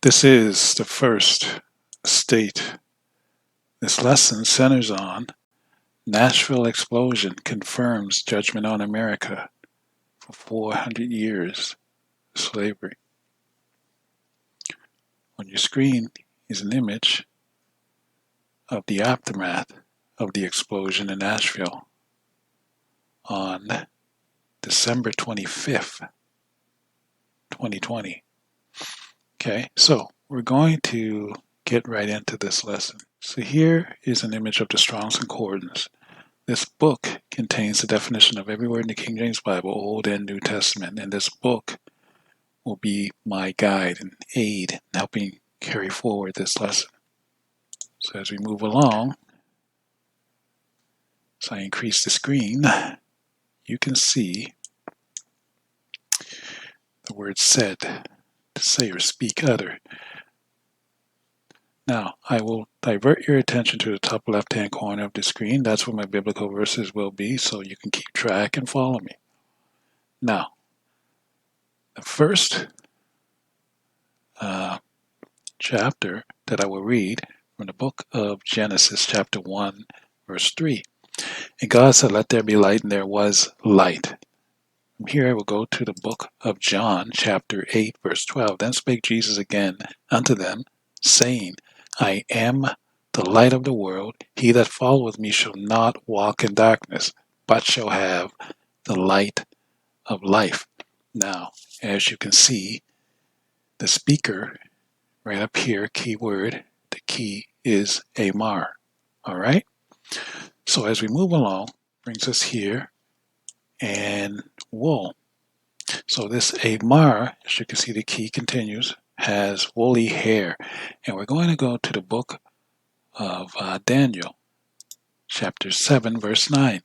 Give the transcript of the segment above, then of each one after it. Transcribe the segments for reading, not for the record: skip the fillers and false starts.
This is the first state. This lesson centers on Nashville explosion confirms judgment on America for 400 years of slavery. On your screen is an image of the aftermath of the explosion in Nashville on December 25th, 2020. Okay, so we're going to get right into this lesson. So here is an image of the Strong's Concordance. This book contains the definition of every word in the King James Bible, Old and New Testament, and this book will be my guide and aid in helping carry forward this lesson. So as we move along, as I increase the screen, you can see the word said, to say or speak, utter. Now, I will divert your attention to the top left-hand corner of the screen. That's where my biblical verses will be, so you can keep track and follow me. Now, the first chapter that I will read from the book of Genesis, chapter 1, verse 3. And God said, "Let there be light," and there was light. From here I will go to the book of John, chapter 8, verse 12. Then spake Jesus again unto them, saying, I am the light of the world. He that followeth me shall not walk in darkness, but shall have the light of life. Now, as you can see, the speaker right up here, keyword, the key is Amar. All right? So as we move along, brings us here, and wool. So this Amar, as you can see, the key continues, has woolly hair. And we're going to go to the book of Daniel, chapter 7, verse 9.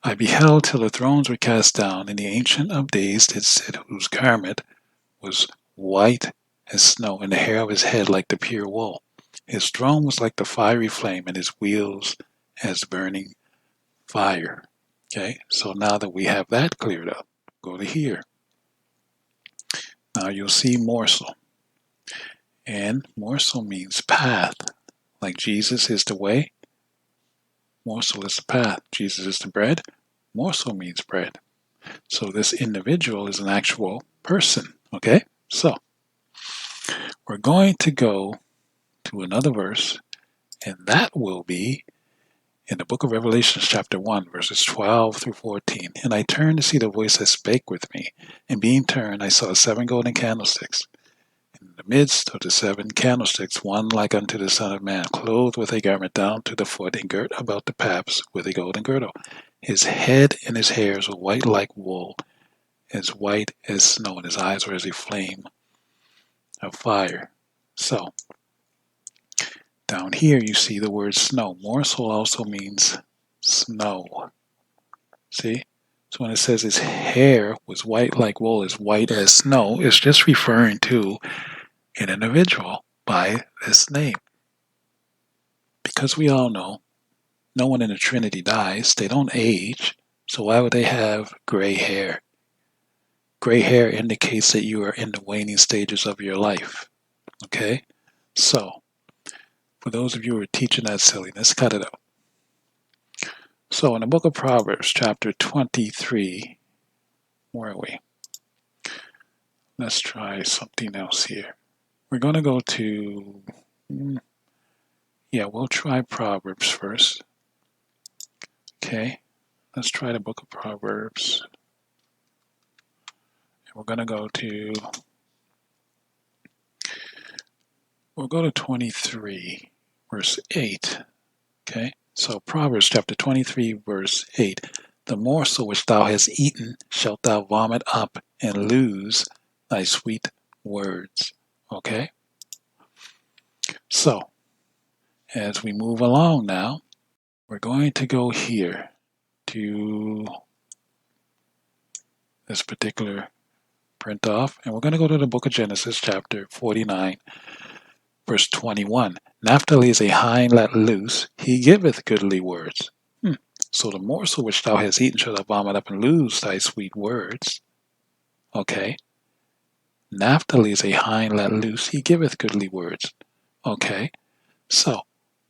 I beheld till the thrones were cast down, and the Ancient of Days did sit, whose garment was white as snow, and the hair of his head like the pure wool. His throne was like the fiery flame, and his wheels as burning fire. Okay, so now that we have that cleared up, go to here. Now you'll see morsel. And morsel means path. Like Jesus is the way, morsel is the path. Jesus is the bread, morsel means bread. So this individual is an actual person. Okay, so we're going to go to another verse, and that will be in the book of Revelation, chapter 1, verses 12 through 14. And I turned to see the voice that spake with me. And being turned, I saw 7 golden candlesticks. In the midst of the 7 candlesticks, one like unto the Son of Man, clothed with a garment down to the foot, and girt about the paps with a golden girdle. His head and his hairs were white like wool, as white as snow, and his eyes were as a flame of fire. So, down here you see the word snow. Morsel also means snow. See? So when it says his hair was white like wool, as white as snow, it's just referring to an individual by this name. Because we all know no one in the Trinity dies, they don't age, so why would they have gray hair? Gray hair indicates that you are in the waning stages of your life. Okay? So, for those of you who are teaching that silliness, cut it out. So in the book of Proverbs, chapter 23, where are we? Let's try something else here. We're going to go to, we'll try Proverbs first. Okay, let's try the book of Proverbs. And we're going to go to, we'll go to 23, verse 8. Okay, so Proverbs chapter 23, verse 8. The morsel which thou hast eaten shalt thou vomit up and lose thy sweet words. Okay? So, as we move along now, we're going to go here to this particular print off, and we're going to go to the book of Genesis, chapter 49, verse 21. Naphtali is a hind let loose, he giveth goodly words. So the morsel which thou hast eaten shalt thou vomit up and lose thy sweet words. Okay? Naphtali is a hind let loose. He giveth goodly words. Okay, so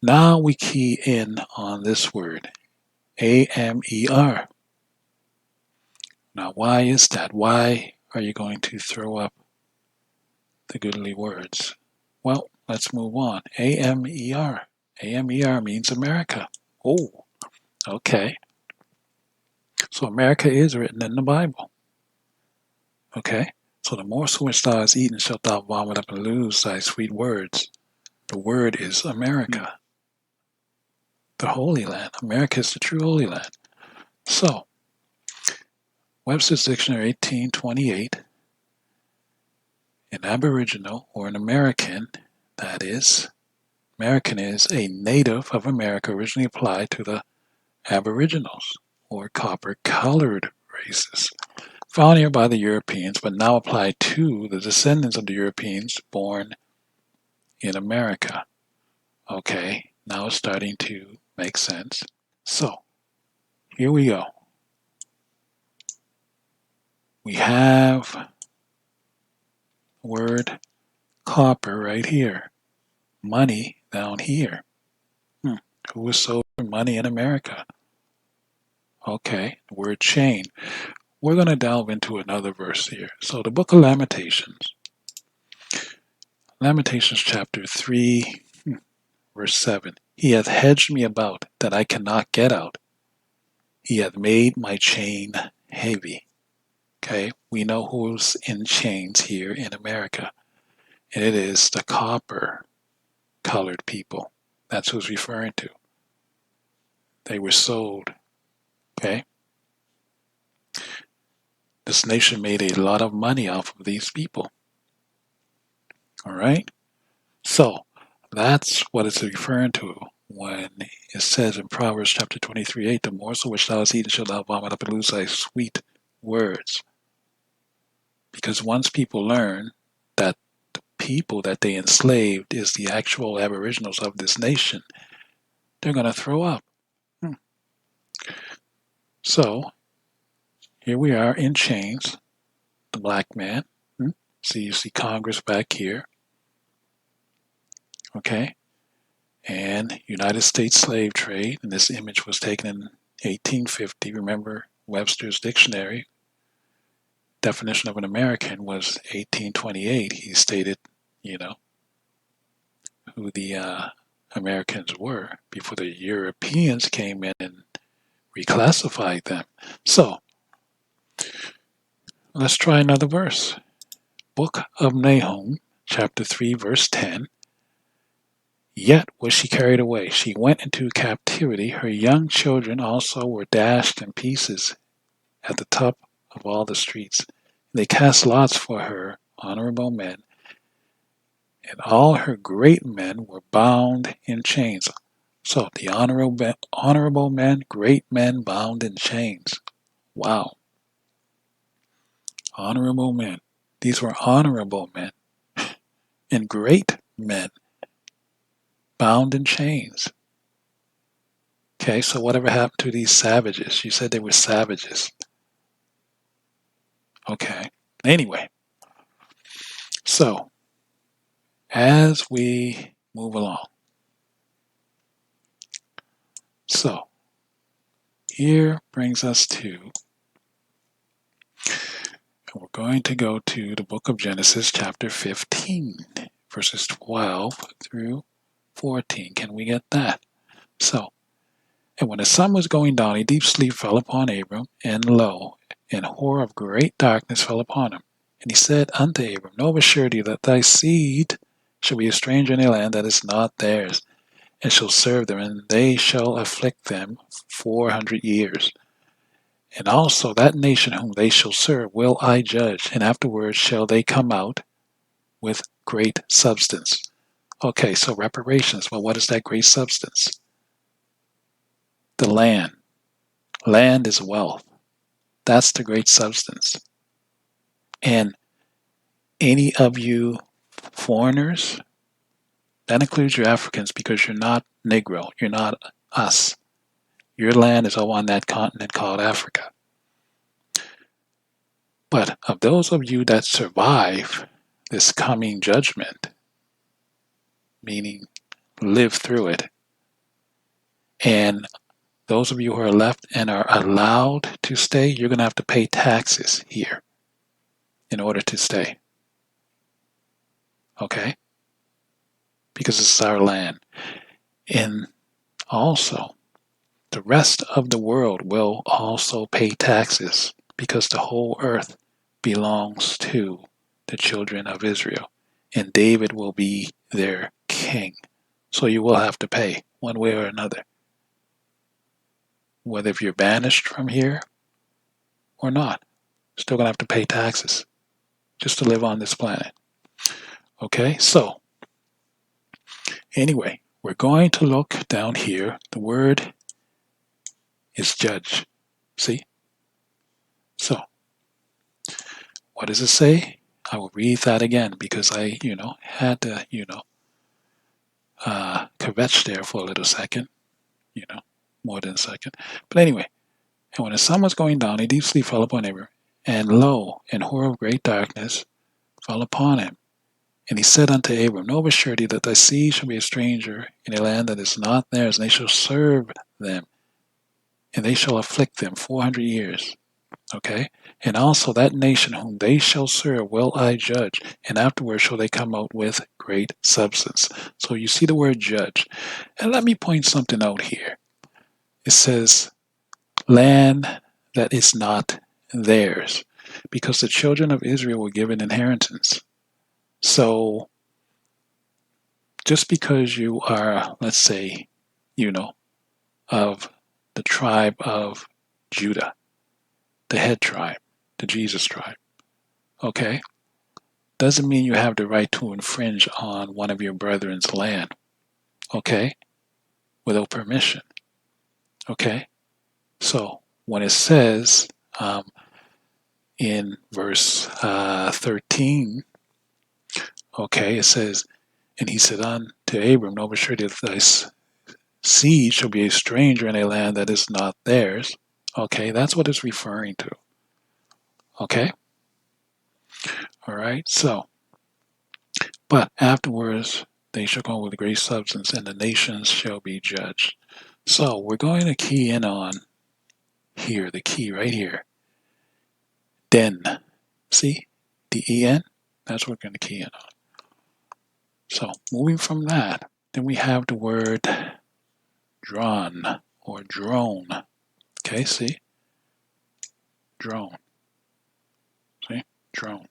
now we key in on this word, A-M-E-R. Now, why is that? Why are you going to throw up the goodly words? Well, let's move on. A-M-E-R. A-M-E-R means America. Oh, okay. So America is written in the Bible. Okay? So the morsel which thou hast eaten shalt thou vomit up and lose thy sweet words. The word is America, the Holy Land. America is the true Holy Land. So, Webster's Dictionary 1828, an Aboriginal or an American, that is, American is a native of America originally applied to the Aboriginals or copper-colored races, found here by the Europeans, but now applied to the descendants of the Europeans born in America. Okay, now it's starting to make sense. So, here we go. We have word copper right here. Money down here. Who was sold for money in America? Okay, the word chain. We're going to delve into another verse here. So the book of Lamentations. Lamentations chapter 3, verse 7. He hath hedged me about that I cannot get out. He hath made my chain heavy. Okay, we know who's in chains here in America. And it is the copper colored people. That's who's referring to. They were sold. Okay. This nation made a lot of money off of these people. All right. So that's what it's referring to when it says in Proverbs chapter 23:8, the morsel which thou hast eaten shalt thou vomit up and lose thy sweet words. Because once people learn that the people that they enslaved is the actual aboriginals of this nation, they're going to throw up. So here we are in chains, the black man. So you see Congress back here. Okay. And United States slave trade. And this image was taken in 1850. Remember Webster's dictionary definition of an American was 1828. He stated, who the Americans were before the Europeans came in and reclassified them. So let's try another verse. Book of Nahum, chapter 3, verse 10. Yet was she carried away. She went into captivity. Her young children also were dashed in pieces at the top of all the streets. They cast lots for her honorable men, and all her great men were bound in chains. So the honorable men, great men bound in chains. Wow. Honorable men. These were honorable men and great men bound in chains. Okay, so whatever happened to these savages? You said they were savages. Okay. Anyway, so as we move along, so here brings us to, we're going to go to the book of Genesis, chapter 15, verses 12 through 14. Can we get that? So, and when the sun was going down, a deep sleep fell upon Abram, and lo, an horror of great darkness fell upon him. And he said unto Abram, Know of a surety that thy seed shall be a stranger in a land that is not theirs, and shall serve them, and they shall afflict them 400 years. And also that nation whom they shall serve will I judge, and afterwards shall they come out with great substance. Okay, so reparations. Well, what is that great substance? The land. Land is wealth. That's the great substance. And any of you foreigners, that includes your Africans because you're not Negro, you're not us. Your land is all on that continent called Africa. But of those of you that survive this coming judgment, meaning live through it. And those of you who are left and are allowed to stay, you're going to have to pay taxes here in order to stay. Okay? Because this is our land. And also, the rest of the world will also pay taxes because the whole earth belongs to the children of Israel. And David will be their king. So you will have to pay one way or another. Whether if you're banished from here or not, still going to have to pay taxes just to live on this planet. Okay, so anyway, we're going to look down here. The word is judge. See? So, what does it say? I will read that again because I, had to, kvetch there for a little second, more than a second. But anyway, and when the sun was going down, a deep sleep fell upon Abram, and lo, an horror of great darkness fell upon him. And he said unto Abram, know of a surety that thy seed shall be a stranger in a land that is not theirs, and they shall serve them, and they shall afflict them 400 years. Okay? And also that nation whom they shall serve will I judge, and afterward shall they come out with great substance. So you see the word judge. And let me point something out here. It says, land that is not theirs, because the children of Israel were given inheritance. So just because you are, let's say, of the tribe of Judah, the head tribe, the Jesus tribe, okay, doesn't mean you have the right to infringe on one of your brethren's land, okay, without permission, okay? So when it says in verse 13, okay, it says, and he said unto Abram, know of a surety that thy seed shall be a stranger in a land that is not theirs. Okay, that's what it's referring to. Okay? All right, so, but afterwards they shall come with great substance, and the nations shall be judged. So we're going to key in on here, the key right here. Den. See? D-E-N? That's what we're going to key in on. So moving from that, then we have the word drawn or drone. Okay, see? Drone. See? Drone.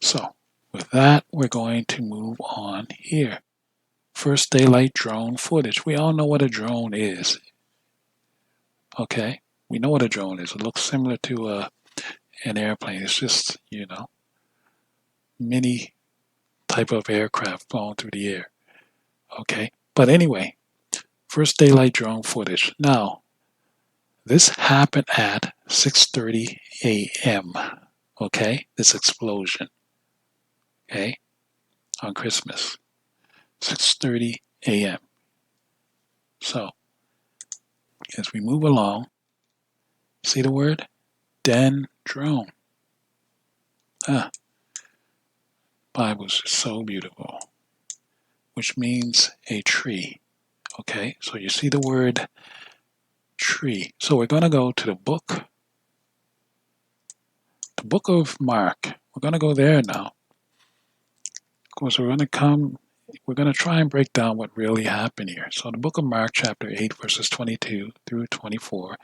So with that, we're going to move on here. First daylight drone footage. We all know what a drone is. Okay? We know what a drone is. It looks similar to an airplane. It's just, mini type of aircraft flying through the air. Okay? But anyway, first daylight drone footage. Now, this happened at 6:30 a.m. Okay? This explosion. Okay? On Christmas. 6:30 a.m. So, as we move along, see the word? Dendron. Bible's just so beautiful. Which means a tree. Okay? So you see the word tree. So we're going to go to the book of Mark. We're going to go there now. Of course, we're going to try and break down what really happened here. So the book of Mark, chapter 8, verses 22 through 24.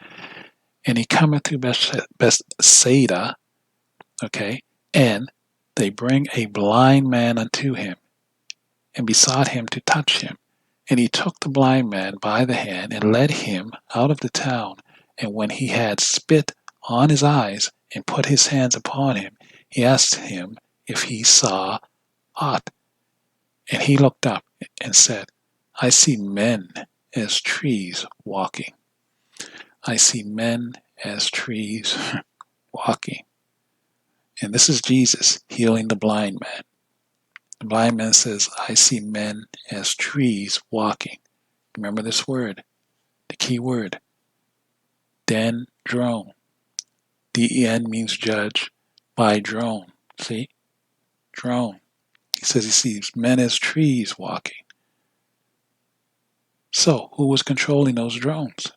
And he cometh to Bethsaida, okay, and they bring a blind man unto him, and besought him to touch him. And he took the blind man by the hand, and led him out of the town. And when he had spit on his eyes, and put his hands upon him, he asked him if he saw aught. And he looked up and said, I see men as trees walking. I see men as trees walking. And this is Jesus healing the blind man. The blind man says, I see men as trees walking. Remember this word, the key word, dendron. D-E-N means judge by drone. See? drone. He says he sees men as trees walking. So, who was controlling those drones?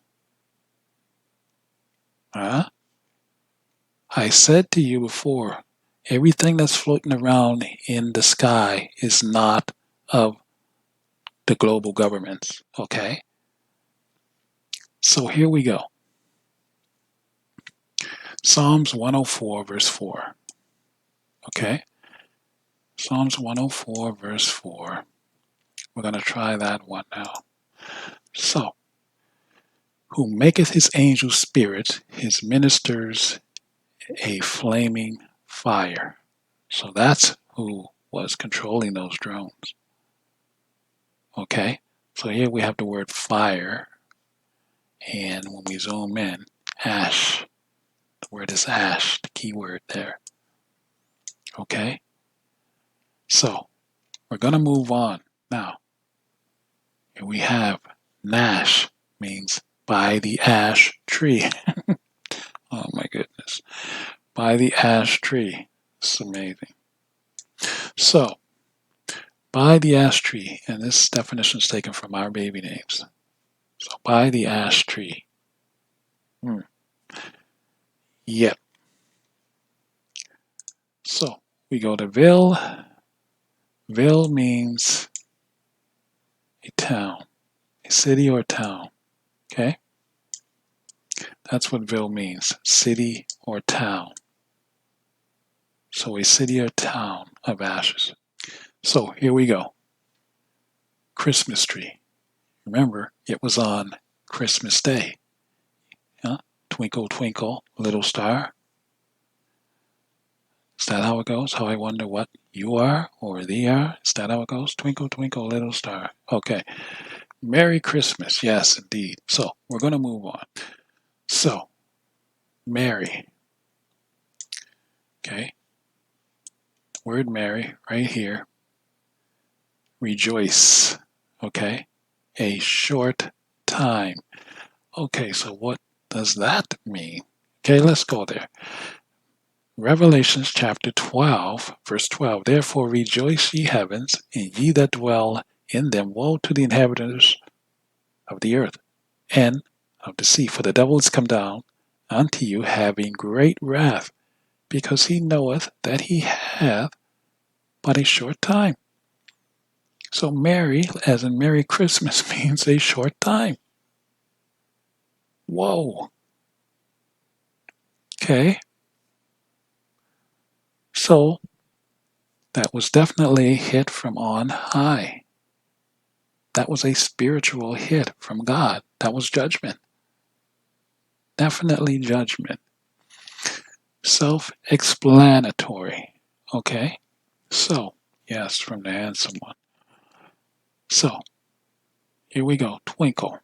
Huh? I said to you before, everything that's floating around in the sky is not of the global governments, okay? So here we go. Psalms 104, verse 4. Okay? Psalms 104, verse 4. We're going to try that one now. So, who maketh his angels spirits, his ministers a flaming fire. So that's who was controlling those drones. Okay? So here we have the word fire. And when we zoom in, ash. The word is ash, the key word there. Okay? So, we're going to move on. Now, here we have Nash, means by the ash tree. Oh my goodness. By the ash tree. It's amazing. So, by the ash tree, and this definition is taken from our baby names. So, by the ash tree. Yep. So, we go to Ville. Ville means a town, a city or town. Okay? That's what Ville means, city or town. So, a city or town of ashes. So, here we go. Christmas tree. Remember, it was on Christmas Day. Huh? Twinkle, twinkle, little star. Is that how it goes? How I wonder what you are or thee are? Is that how it goes? Twinkle, twinkle, little star. Okay. Merry Christmas. Yes, indeed. So, we're going to move on. So, Mary. Okay. Word Mary right here. Rejoice. Okay. A short time. Okay, so what does that mean? Okay, let's go there. Revelations chapter 12, verse 12. Therefore rejoice, ye heavens, and ye that dwell in them. Woe to the inhabitants of the earth and of the sea. For the devil is come down unto you, having great wrath, because he knoweth that he hath but a short time. So Merry, as in Merry Christmas, means a short time. Whoa. Okay. So that was definitely a hit from on high. That was a spiritual hit from God. That was judgment. Definitely judgment. Self-explanatory. Okay? So, yes, from the handsome one. So, here we go. Twinkle.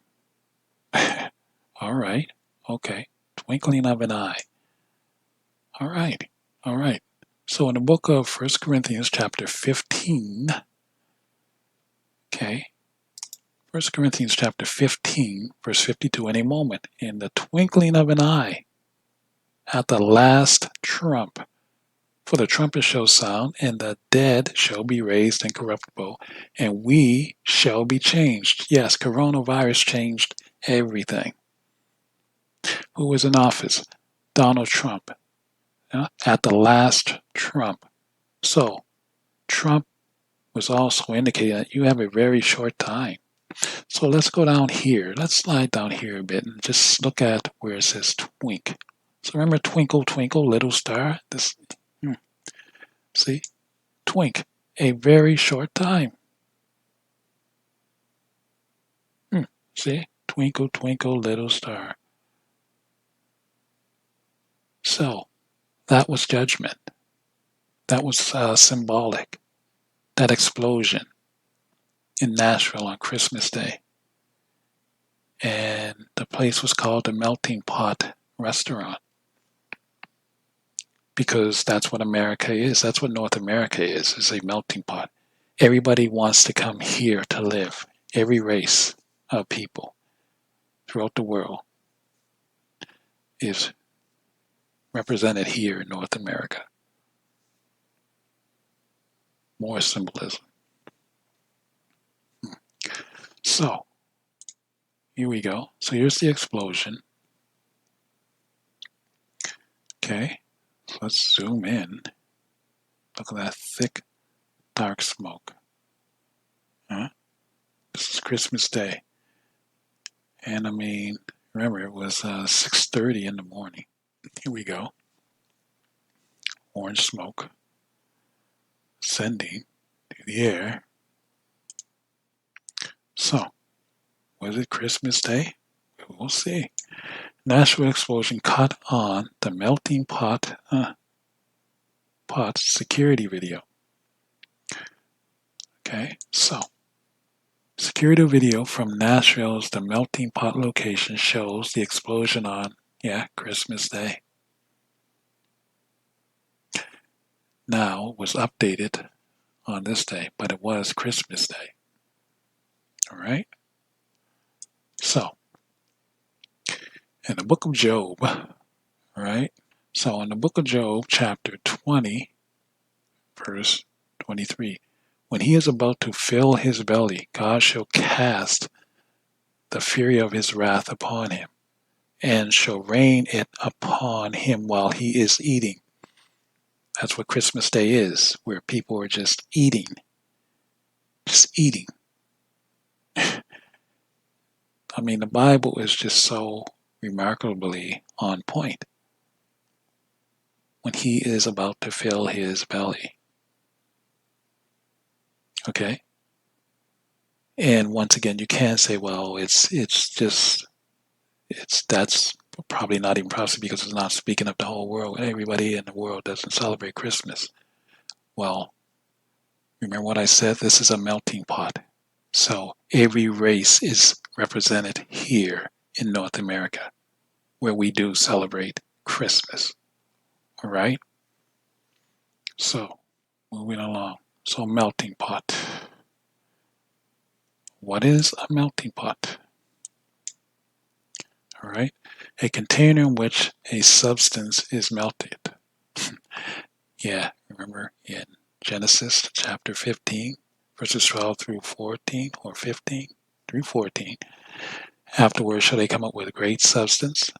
All right. Okay. Twinkling of an eye. All right. All right. So in the book of 1 Corinthians chapter 15, okay, 1 Corinthians chapter 15, verse 52, in a moment, in the twinkling of an eye, at the last trump, for the trumpet shall sound, and the dead shall be raised incorruptible, and we shall be changed. Yes, coronavirus changed everything. Who was in office? Donald Trump. At the last trump. So, Trump was also indicating that you have a very short time. So let's go down here. Let's slide down here a bit and just look at where it says twink. So remember twinkle, twinkle, little star? This, see? Twink. A very short time. See? Twinkle, twinkle, little star. So that was judgment. That was symbolic. That explosion in Nashville on Christmas Day. And the place was called the Melting Pot Restaurant. Because that's what America is. That's what North America is a melting pot. Everybody wants to come here to live. Every race of people throughout the world is represented here in North America. More symbolism. So, here we go. So here's the explosion. Okay, so let's zoom in. Look at that thick, dark smoke. Huh? This is Christmas Day. And I mean, remember, it was 6:30 in the morning. Here we go. Orange smoke ascending through the air. So, was it Christmas Day? We'll see. Natural explosion caught on the melting pot security video. Okay, so security video from Nashville's The Melting Pot location shows the explosion on, Christmas Day. Now was updated on this day, but it was Christmas Day. All right. So, in the book of Job, all right. So, in the book of Job, chapter 20, verse 23, when he is about to fill his belly, God shall cast the fury of his wrath upon him, and shall rain it upon him while he is eating. That's what Christmas Day is, where people are just eating. Just eating. I mean, the Bible is just so remarkably on point. When he is about to fill his belly. Okay? And once again, you can't say, well, that's probably not even possible because it's not speaking of the whole world. Everybody in the world doesn't celebrate Christmas. Well, remember what I said? This is a melting pot. So every race is represented here in North America, where we do celebrate Christmas. All right? So, moving along. So, melting pot. What is a melting pot? All right? A container in which a substance is melted. Remember in Genesis chapter 15, verses 12 through 14, or 15 through 14. Afterwards shall they come up with a great substance.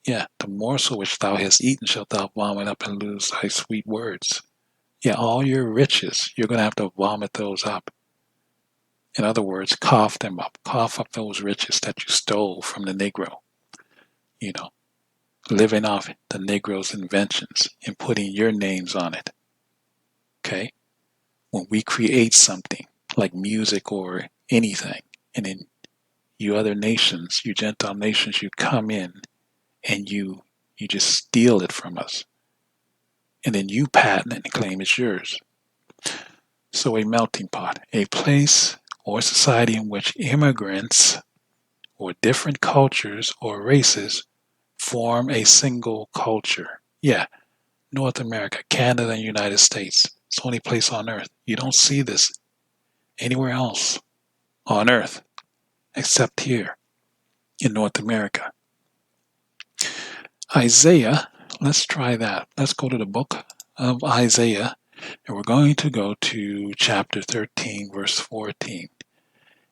The morsel which thou hast eaten shalt thou vomit up and lose thy sweet words. All your riches, you're going to have to vomit those up. In other words, cough them up. Cough up those riches that you stole from the Negro. Living off the Negro's inventions and putting your names on it. Okay? When we create something like music or anything, and then you other nations, you Gentile nations, you come in and you just steal it from us. And then you patent it and claim it's yours. So a melting pot, a place or society in which immigrants or different cultures or races form a single culture. North America, Canada, and United States. It's the only place on earth. You don't see this anywhere else on earth except here in North America. Isaiah, let's try that. Let's go to the book of Isaiah, and we're going to go to chapter 13, verse 14.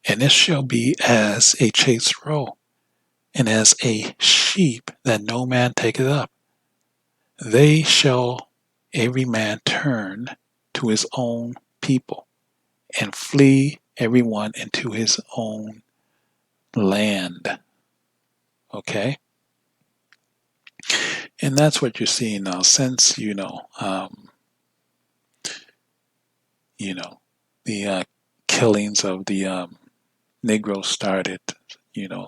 And this shall be as a chased roe, and as a sheep that no man taketh up. They shall every man turn to his own people, and flee every one into his own land. Okay? And that's what you're seeing now, since, the killings of the Negroes started,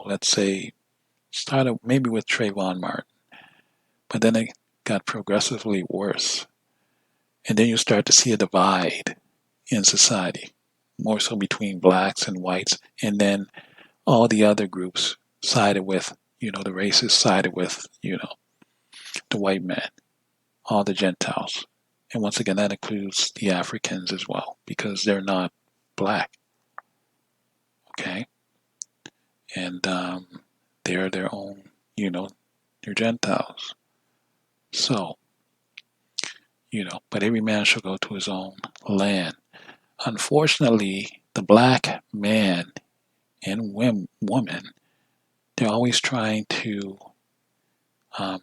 let's say, started maybe with Trayvon Martin, but then it got progressively worse. And then you start to see a divide in society, more so between blacks and whites, and then all the other groups sided with, the racists sided with, the white man, all the Gentiles. And once again, that includes the Africans as well, because they're not black. Okay? And they're their own, they're Gentiles. So, but every man shall go to his own land. Unfortunately, the black man and woman, they're always trying to um,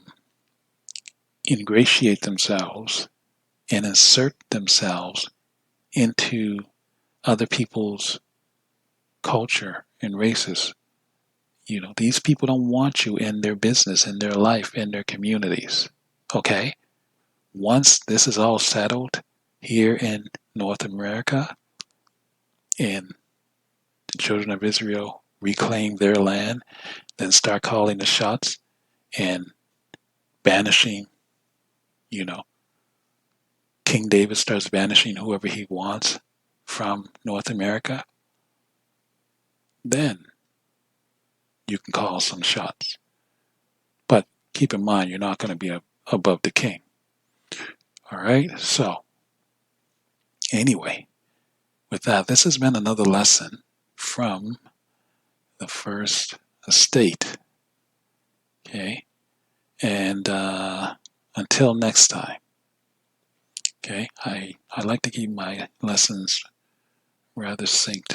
ingratiate themselves and insert themselves into other people's culture and races. These people don't want you in their business, in their life, in their communities. Okay? Once this is all settled here in North America and the children of Israel reclaim their land, then start calling the shots and banishing, you know, King David starts banishing whoever he wants from North America, then you can call some shots. But keep in mind, you're not going to be above the king. All right? So, anyway, with that, this has been another lesson from the first estate. Okay? And until next time, okay, I like to keep my lessons rather succinct.